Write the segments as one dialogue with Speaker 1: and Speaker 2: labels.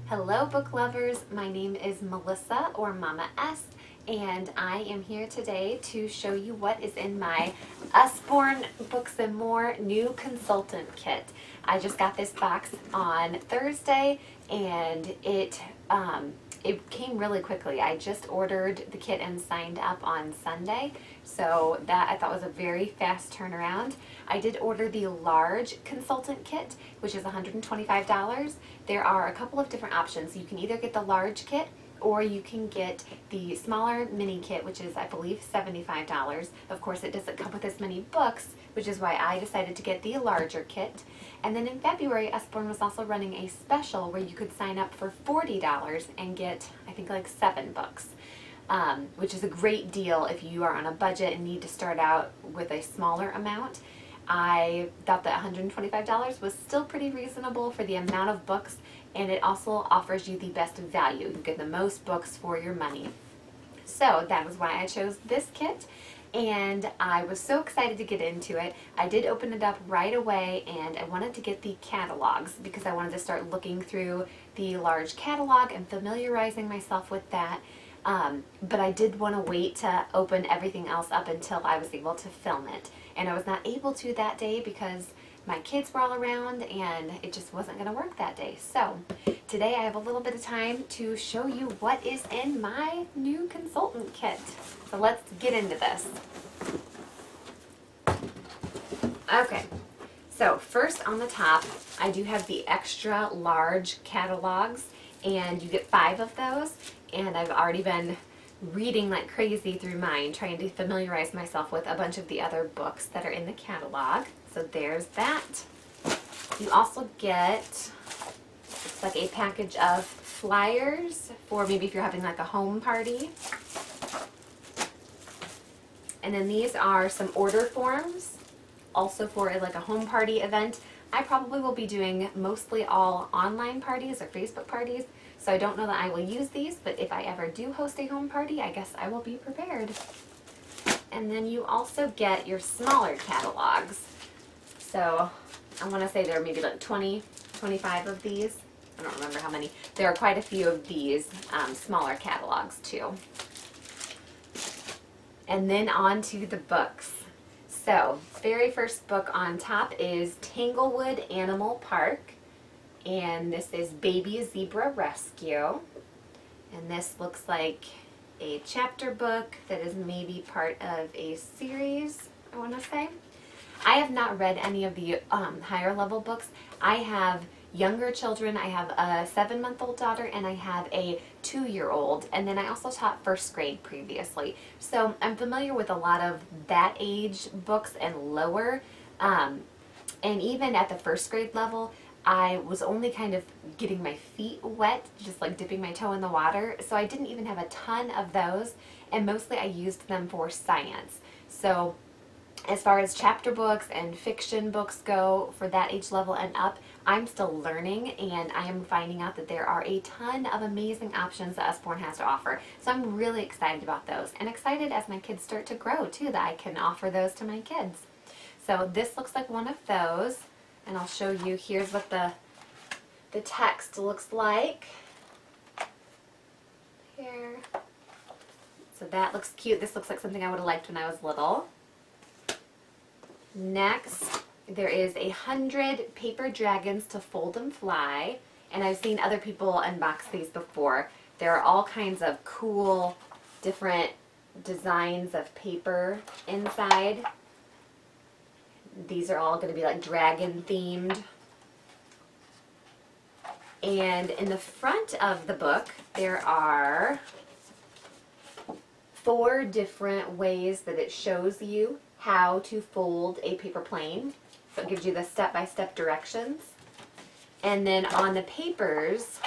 Speaker 1: Hello book lovers, my name is Melissa or Mama S, and I am here today to show you what is in my Usborne Books and More new consultant kit. I just got this box on Thursday and it came really quickly. I just ordered the kit and signed up on Sunday, so that I thought was a very fast turnaround. I did order the large consultant kit, which is $125. There are a couple of different options. You can either get the large kit or you can get the smaller mini kit, which is, I believe, $75. Of course, it doesn't come with as many books, which is why I decided to get the larger kit. And then in February, Usborne was also running a special where you could sign up for $40 and get, I think, like 7 books, which is a great deal if you are on a budget and need to start out with a smaller amount. I thought that $125 was still pretty reasonable for the amount of books, and it also offers you the best value. You get the most books for your money. So that was why I chose this kit, and I was so excited to get into it. I did open it up right away, and I wanted to get the catalogs because I wanted to start looking through the large catalog and familiarizing myself with that. But I did want to wait to open everything else up until I was able to film it. And I was not able to that day because my kids were all around and it just wasn't going to work that day. So today I have a little bit of time to show you what is in my new consultant kit. So let's get into this. Okay, so first on the top, I do have the extra large catalogs, and you get 5 of those. And I've already been reading like crazy through mine, trying to familiarize myself with a bunch of the other books that are in the catalog. So there's that. You also get, it's like a package of flyers for maybe if you're having like a home party. And then these are some order forms, also for like a home party event. I probably will be doing mostly all online parties or Facebook parties, so I don't know that I will use these, but if I ever do host a home party, I guess I will be prepared. And then you also get your smaller catalogs. So I want to say there are maybe like 20, 25 of these. I don't remember how many. There are quite a few of these smaller catalogs too. And then on to the books. So, very first book on top is Tanglewood Animal Park, and this is Baby Zebra Rescue. And this looks like a chapter book that is maybe part of a series, I want to say. I have not read any of the higher level books. I have younger children. I have a 7-month-old daughter and I have a 2-year-old, and then I also taught first grade previously. So I'm familiar with a lot of that age books and lower, and even at the first grade level, I was only kind of getting my feet wet, just like dipping my toe in the water, so I didn't even have a ton of those, and mostly I used them for science. So as far as chapter books and fiction books go for that age level and up, I'm still learning, and I am finding out that there are a ton of amazing options that Usborne has to offer. So I'm really excited about those, and excited as my kids start to grow too, that I can offer those to my kids. So this looks like one of those, and I'll show you. Here's what the text looks like. Here. So that looks cute. This looks like something I would have liked when I was little. Next, there is 100 paper dragons to fold and fly, and I've seen other people unbox these before. There are all kinds of cool different designs of paper inside. These are all going to be like dragon themed. And in the front of the book, there are 4 different ways that it shows you how to fold a paper plane. So it gives you the step-by-step directions. And then on the papers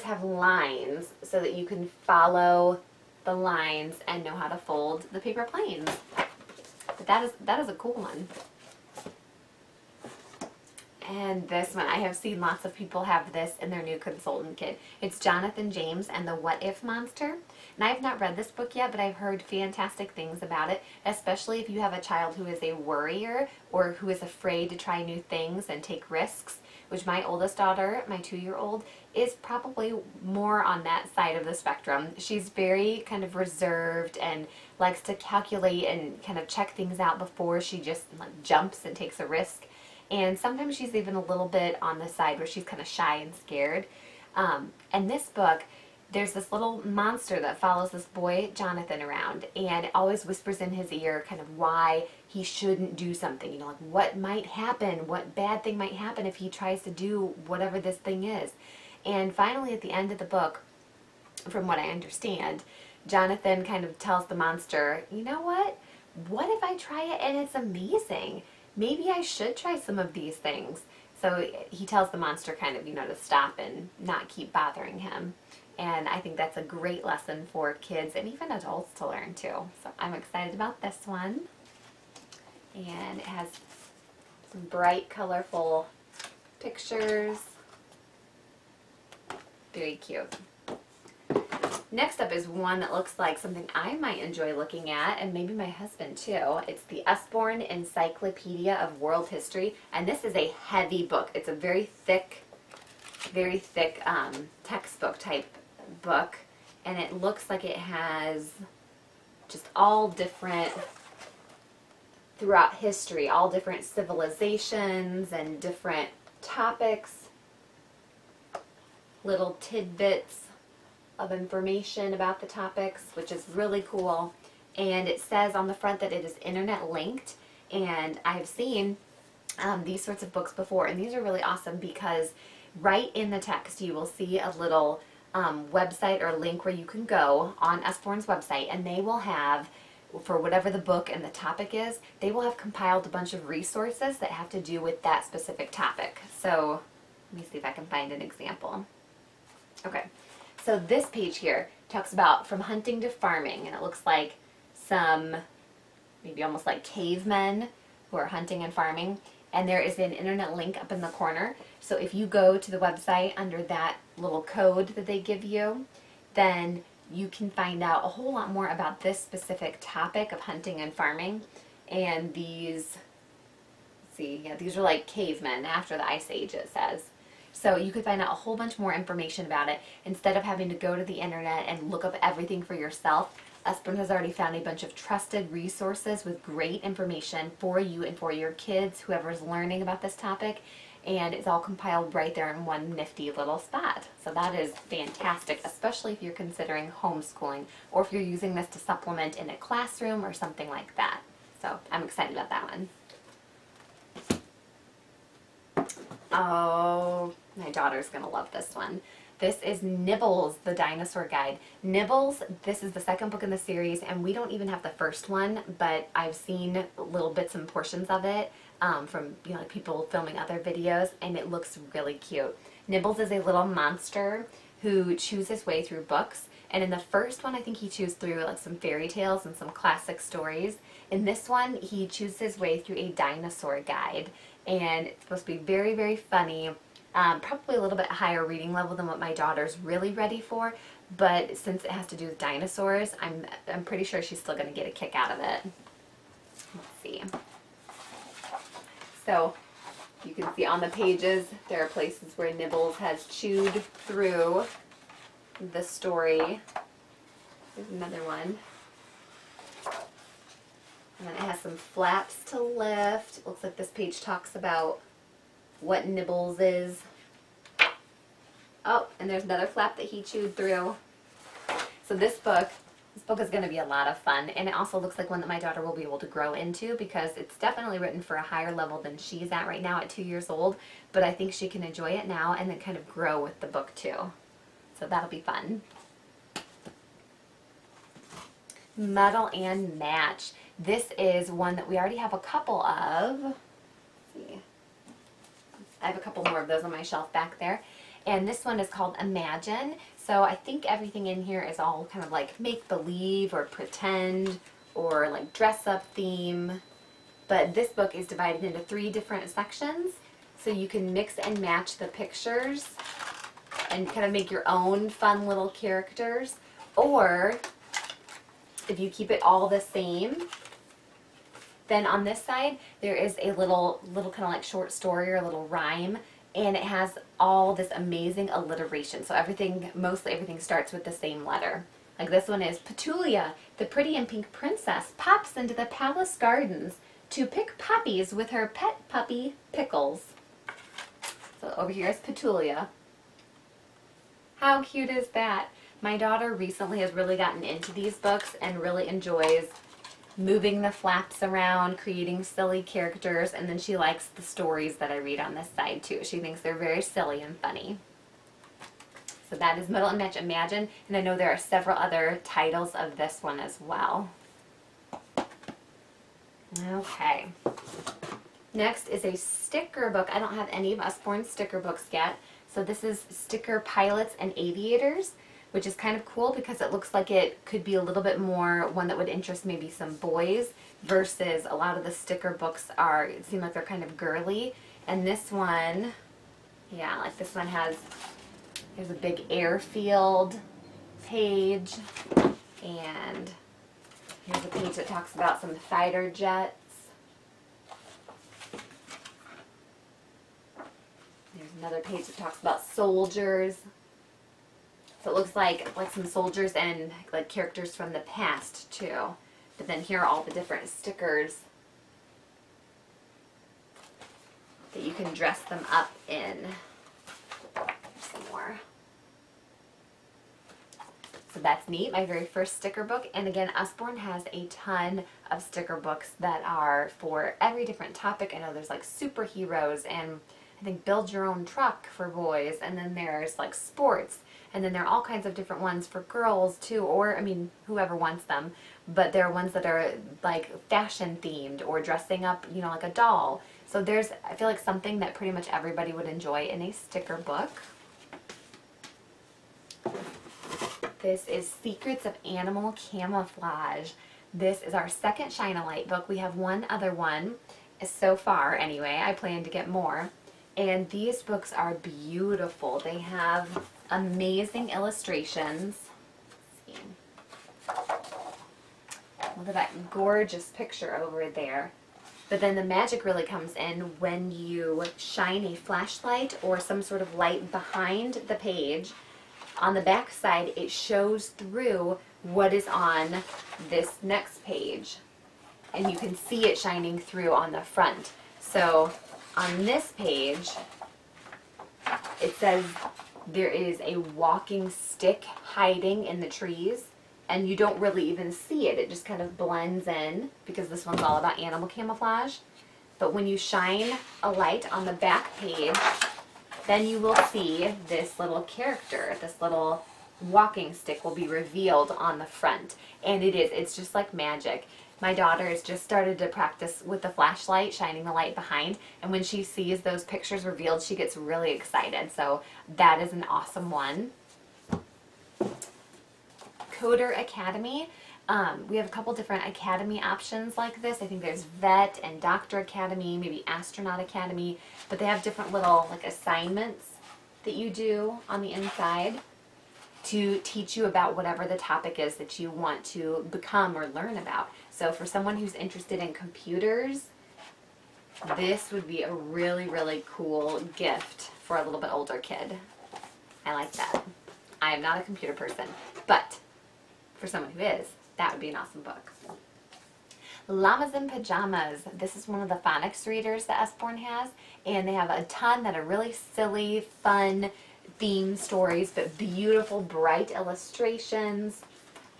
Speaker 1: have lines so that you can follow the lines and know how to fold the paper planes. But that is a cool one. And this one, I have seen lots of people have this in their new consultant kit. It's Jonathan James and the What If Monster. And I have not read this book yet, but I've heard fantastic things about it, especially if you have a child who is a worrier or who is afraid to try new things and take risks. which my oldest daughter, my 2-year-old, is probably more on that side of the spectrum. She's very kind of reserved and likes to calculate and kind of check things out before she just like jumps and takes a risk. And sometimes she's even a little bit on the side where she's kind of shy and scared. And this book, there's this little monster that follows this boy, Jonathan, around, and it always whispers in his ear kind of why he shouldn't do something, you know, like what might happen, what bad thing might happen if he tries to do whatever this thing is. And finally, at the end of the book, from what I understand, Jonathan kind of tells the monster, you know what if I try it and it's amazing? Maybe I should try some of these things. So he tells the monster kind of, you know, to stop and not keep bothering him. And I think that's a great lesson for kids and even adults to learn too. So I'm excited about this one. And it has some bright, colorful pictures. Very cute. Next up is one that looks like something I might enjoy looking at, and maybe my husband too. It's the Usborne Encyclopedia of World History, and this is a heavy book. It's a very thick textbook type book, and it looks like it has just all different, throughout history, all different civilizations and different topics, little tidbits of information about the topics, which is really cool. And it says on the front that it is internet linked, and I've seen these sorts of books before, and these are really awesome because right in the text you will see a little website or link where you can go on Usborne's website, and they will have, for whatever the book and the topic is, they will have compiled a bunch of resources that have to do with that specific topic. So let me see if I can find an example. Okay, so this page here talks about from hunting to farming, and it looks like some, maybe almost like cavemen who are hunting and farming, and there is an internet link up in the corner. So if you go to the website under that little code that they give you, then you can find out a whole lot more about this specific topic of hunting and farming. And these, let's see, yeah, these are like cavemen after the Ice Age, it says. So you could find out a whole bunch more information about it instead of having to go to the internet and look up everything for yourself. Usborne has already found a bunch of trusted resources with great information for you and for your kids, whoever's learning about this topic, and it's all compiled right there in one nifty little spot. So that is fantastic, especially if you're considering homeschooling or if you're using this to supplement in a classroom or something like that. So I'm excited about that one. Oh, my daughter's going to love this one. This is Nibbles, the Dinosaur Guide. Nibbles, this is the second book in the series, and we don't even have the first one, but I've seen little bits and portions of it from, you know, people filming other videos, and it looks really cute. Nibbles is a little monster who chews his way through books, and in the first one, I think he chews through like some fairy tales and some classic stories. In this one, he chews his way through a dinosaur guide, and it's supposed to be very, very funny. Probably a little bit higher reading level than what my daughter's really ready for, but since it has to do with dinosaurs, I'm pretty sure she's still going to get a kick out of it. Let's see. So you can see on the pages there are places where Nibbles has chewed through the story. There's another one. And then it has some flaps to lift. It looks like this page talks about what Nibbles is. Oh, and there's another flap that he chewed through. So this book is going to be a lot of fun, and it also looks like one that my daughter will be able to grow into because it's definitely written for a higher level than she's at right now at 2 years old, but I think she can enjoy it now and then kind of grow with the book too. So that'll be fun. Muddle and Match. This is one that we already have a couple of. Let's see. I have a couple more of those on my shelf back there. And this one is called Imagine. So I think everything in here is all kind of like make-believe or pretend or like dress-up theme. But this book is divided into 3 different sections. So you can mix and match the pictures and kind of make your own fun little characters. Or if you keep it all the same, then on this side there is a little kind of like short story or a little rhyme and it has all this amazing alliteration. So mostly everything starts with the same letter. Like this one is Petulia, the pretty and pink princess, pops into the palace gardens to pick poppies with her pet puppy, Pickles. So over here is Petulia. How cute is that? My daughter recently has really gotten into these books and really enjoys moving the flaps around, creating silly characters, and then she likes the stories that I read on this side too. She thinks they're very silly and funny. So that is Middle and Match Imagine, and I know there are several other titles of this one as well. Okay. Next is a sticker book. I don't have any of Usborne sticker books yet. So this is Sticker Pilots and Aviators, which is kind of cool because it looks like it could be a little bit more one that would interest maybe some boys versus a lot of the sticker books seem like they're kind of girly. And this one, yeah, like this one here's a big airfield page, and here's a page that talks about some fighter jets. There's another page that talks about soldiers. So it looks like some soldiers and like characters from the past too. But then here are all the different stickers that you can dress them up in. Here's some more. So that's neat, my very first sticker book. And again, Usborne has a ton of sticker books that are for every different topic. I know there's like superheroes, and I think build your own truck for boys, and then there's like sports. And then there are all kinds of different ones for girls too, or I mean, whoever wants them. But there are ones that are like fashion themed or dressing up, you know, like a doll. So I feel like something that pretty much everybody would enjoy in a sticker book. This is Secrets of Animal Camouflage. This is our second Shine a Light book. We have one other one, so far anyway. I plan to get more. And these books are beautiful. They have amazing illustrations. Let's see. Look at that gorgeous picture over there. But then the magic really comes in when you shine a flashlight or some sort of light behind the page. On the back side, it shows through what is on this next page. And you can see it shining through on the front. So on this page, it says there is a walking stick hiding in the trees, and you don't really even see it. It just kind of blends in because this one's all about animal camouflage. But when you shine a light on the back page, then you will see this little character, this little walking stick will be revealed on the front. And it's just like magic. My daughter has just started to practice with the flashlight, shining the light behind, and when she sees those pictures revealed, she gets really excited. So that is an awesome one. Coder Academy. We have a couple different academy options like this. I think there's Vet and Doctor Academy, maybe Astronaut Academy, but they have different little like assignments that you do on the inside to teach you about whatever the topic is that you want to become or learn about. So for someone who's interested in computers, this would be a really, really cool gift for a little bit older kid. I like that. I am not a computer person, but for someone who is, that would be an awesome book. Llamas in Pajamas. This is one of the phonics readers that Usborne has, and they have a ton that are really silly, fun theme stories, but beautiful, bright illustrations.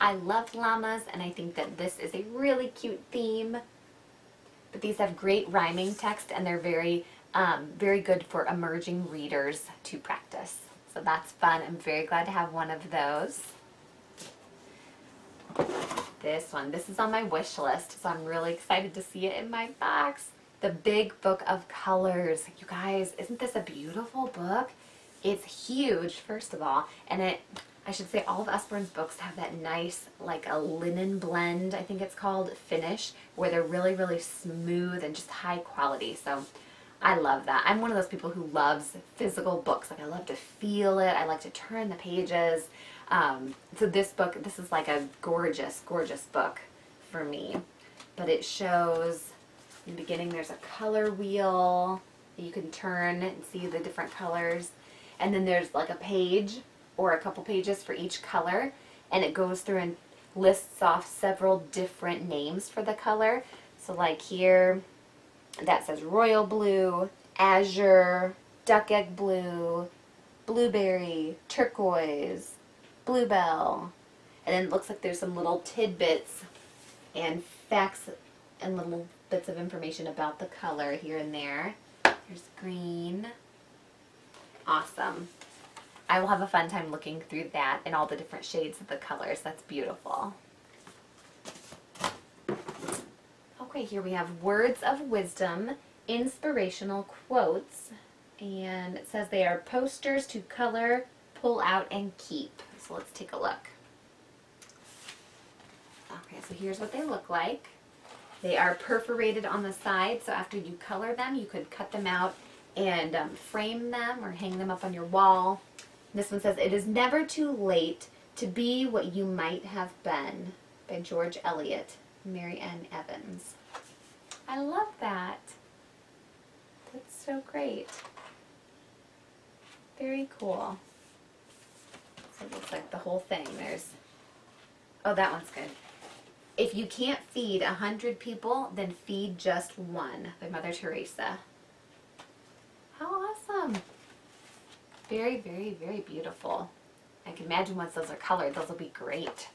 Speaker 1: I love llamas, and I think that this is a really cute theme. But these have great rhyming text, and they're very, very good for emerging readers to practice. So that's fun. I'm very glad to have one of those. This is on my wish list, so I'm really excited to see it in my box. The Big Book of Colors. You guys, isn't this a beautiful book? It's huge, first of all, and I should say all of Usborne's books have that nice, like a linen blend, I think it's called, finish, where they're really, really smooth and just high quality. So I love that. I'm one of those people who loves physical books. Like I love to feel it. I like to turn the pages. So this is like a gorgeous, gorgeous book for me. But it shows, in the beginning there's a color wheel. You can turn and see the different colors. And then there's like a page or a couple pages for each color, and it goes through and lists off several different names for the color. So like here, that says royal blue, azure, duck egg blue, blueberry, turquoise, bluebell. And then it looks like there's some little tidbits and facts and little bits of information about the color here and there. There's green. Awesome. I will have a fun time looking through that and all the different shades of the colors. That's beautiful. Okay, here we have words of wisdom, inspirational quotes, and it says they are posters to color, pull out, and keep. So let's take a look. Okay, so here's what they look like. They are perforated on the side, so after you color them, you could cut them out and frame them or hang them up on your wall. This one says, "It is never too late to be what you might have been," by George Eliot, Mary Ann Evans. I love that. That's so great. Very cool. So it looks like the whole thing. There's, oh, that one's good. "If you can't feed 100 people, then feed just one," by Mother Teresa. How awesome. Very, very, very beautiful. I can imagine once those are colored, those will be great.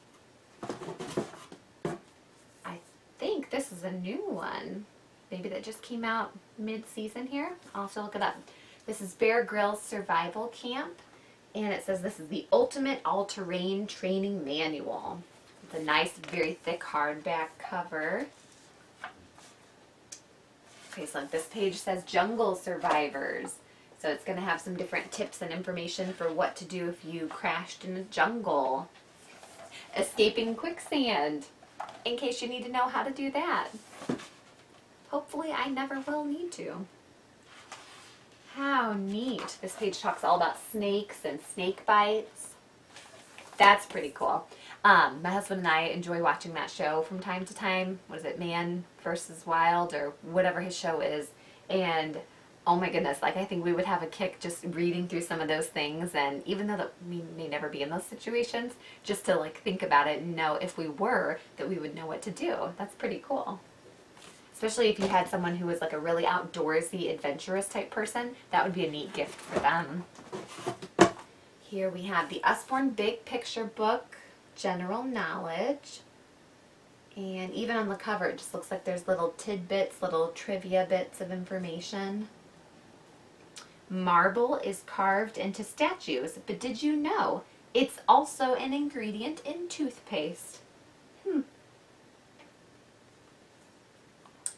Speaker 1: I think this is a new one. Maybe that just came out mid-season here. I'll have to look it up. This is Bear Grylls Survival Camp, and it says this is the ultimate all-terrain training manual. It's a nice, very thick hardback cover. Okay, so this page says Jungle Survivors. So it's going to have some different tips and information for what to do if you crashed in a jungle. Escaping quicksand, in case you need to know how to do that. Hopefully I never will need to. How neat. This page talks all about snakes and snake bites. That's pretty cool. My husband and I enjoy watching that show from time to time. What is it, Man vs. Wild, or whatever his show is. And oh my goodness, like I think we would have a kick just reading through some of those things, and even though that we may never be in those situations, just to like think about it and know if we were, that we would know what to do. That's pretty cool. Especially if you had someone who was like a really outdoorsy, adventurous type person, that would be a neat gift for them. Here we have the Usborne Big Picture book, General Knowledge. And even on the cover, it just looks like there's little tidbits, little trivia bits of information. Marble is carved into statues, but did you know it's also an ingredient in toothpaste?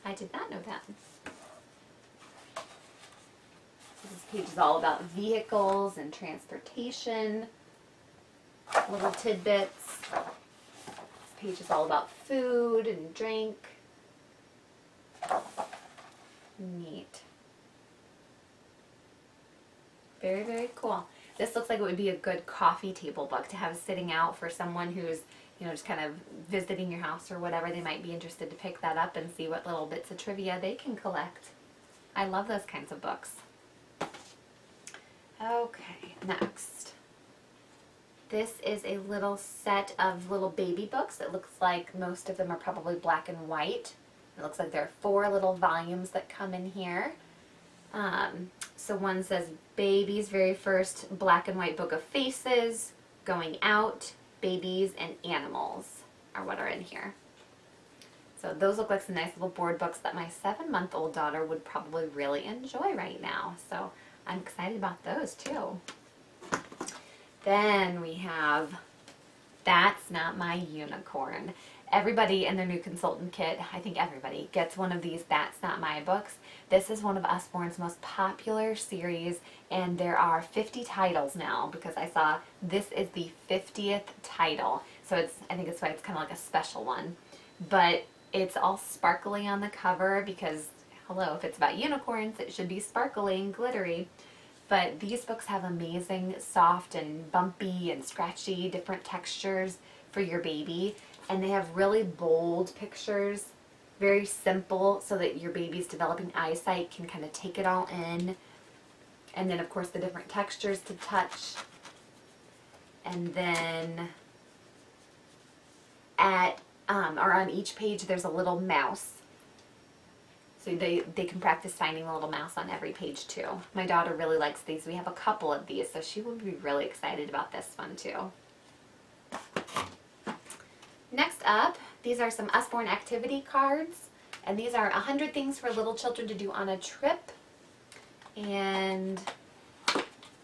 Speaker 1: I did not know that. This page is all about vehicles and transportation, little tidbits. This page is all about food and drink. Neat. Very, very cool. This looks like it would be a good coffee table book to have sitting out for someone who's, you know, just kind of visiting your house or whatever. They might be interested to pick that up and see what little bits of trivia they can collect. I love those kinds of books. Okay, next. This is a little set of little baby books. It looks like most of them are probably black and white. It looks like there are 4 little volumes that come in here. So one says Baby's Very First Black and White Book of Faces, Going Out, Babies, and Animals are what are in here. So those look like some nice little board books that my 7-month-old daughter would probably really enjoy right now. So I'm excited about those too. Then we have That's Not My Unicorn. Everybody in their new consultant kit, I think everybody, gets one of these That's Not My books. This is one of Usborne's most popular series, and there are 50 titles now because I saw this is the 50th title. So it's, I think it's why it's kind of like a special one. But it's all sparkly on the cover because, hello, if it's about unicorns, it should be sparkly and glittery. But these books have amazing soft and bumpy and scratchy different textures for your baby. And they have really bold pictures Very simple so that your baby's developing eyesight can kind of take it all in. And then of course the different textures to touch. And then or on each page there's a little mouse. So they can practice finding the little mouse on every page too. My daughter really likes these. We have a couple of these, so she will be really excited about this one too. Next up, these are some Usborne activity cards. And these are 100 things for little children to do on a trip. And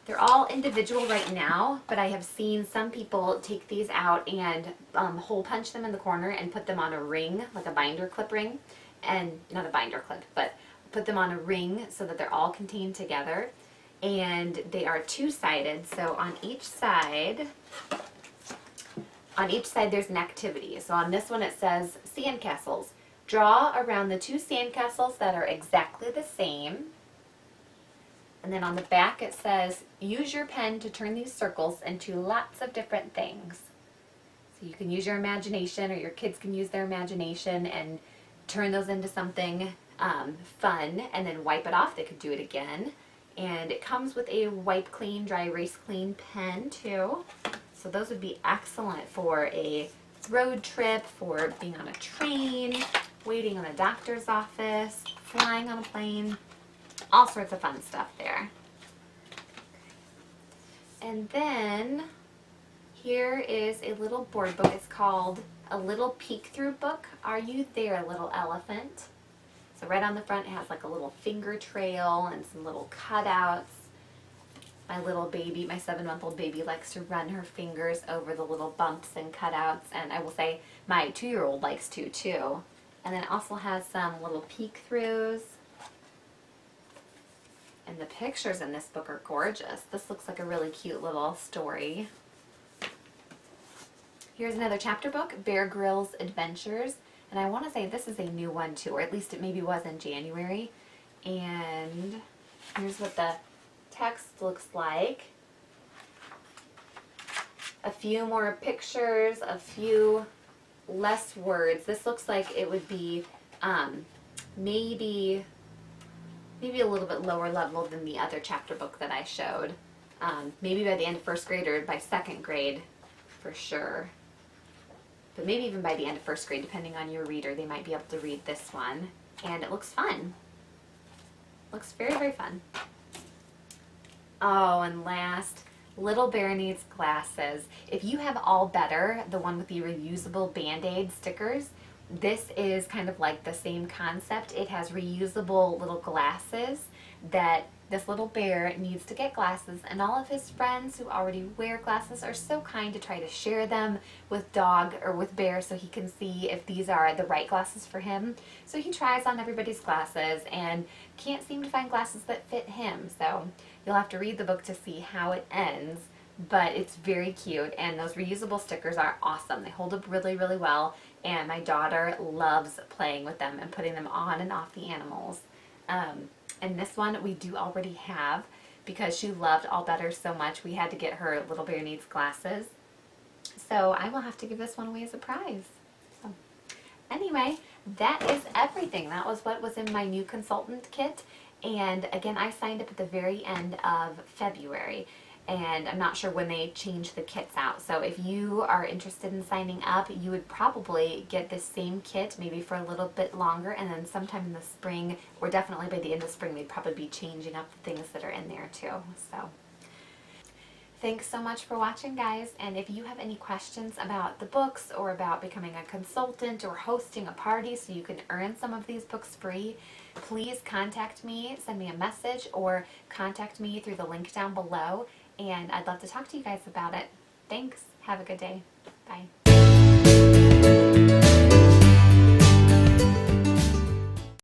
Speaker 1: they're all individual right now, but I have seen some people take these out and hole punch them in the corner and put them on a ring, like a binder clip ring. And not a binder clip, but put them on a ring so that they're all contained together. And they are two-sided, so on each side there's an activity. So on this one it says sandcastles. Draw around the two sandcastles that are exactly the same. And then on the back it says, use your pen to turn these circles into lots of different things. So you can use your imagination, or your kids can use their imagination and turn those into something fun, and then wipe it off. They could do it again. And it comes with a wipe clean, dry erase clean pen too. So those would be excellent for a road trip, for being on a train, waiting on a doctor's office, flying on a plane. All sorts of fun stuff there. And then here is a little board book. It's called A Little Peek Through Book. Are You There, Little Elephant? So right on the front it has like a little finger trail and some little cutouts. My little baby, my 7-month-old baby, likes to run her fingers over the little bumps and cutouts, and I will say my 2-year-old likes to too. And then it also has some little peek-throughs. And the pictures in this book are gorgeous. This looks like a really cute little story. Here's another chapter book, Bear Grylls Adventures. And I want to say this is a new one too, or at least it maybe was in January. And here's what the text looks like. A few more pictures, a few less words. This looks like it would be maybe a little bit lower level than the other chapter book that I showed. Maybe by the end of first grade or by second grade for sure. But maybe even by the end of first grade, depending on your reader, they might be able to read this one. And it looks fun. Looks very, very fun. Oh, and last, Little Bear Needs Glasses. If you have All Better, the one with the reusable Band-Aid stickers, this is kind of like the same concept. It has reusable little glasses that this little bear needs to get glasses, and all of his friends who already wear glasses are so kind to try to share them with Dog or with Bear so he can see if these are the right glasses for him. So he tries on everybody's glasses and can't seem to find glasses that fit him. So you'll have to read the book to see how it ends, but it's very cute, and those reusable stickers are awesome. They hold up really, really well, and my daughter loves playing with them and putting them on and off the animals. And this one we do already have because she loved All Better so much. We had to get her Little Bear Needs Glasses. So I will have to give this one away as a prize. So anyway, that is everything. That was what was in my new consultant kit. And again, I signed up at the very end of February. And I'm not sure when they change the kits out. So if you are interested in signing up, you would probably get this same kit maybe for a little bit longer, and then sometime in the spring, or definitely by the end of spring, they'd probably be changing up the things that are in there too. So thanks so much for watching, guys, and if you have any questions about the books or about becoming a consultant or hosting a party so you can earn some of these books free, please contact me, send me a message, or contact me through the link down below. And I'd love to talk to you guys about it. Thanks. Have a good day. Bye.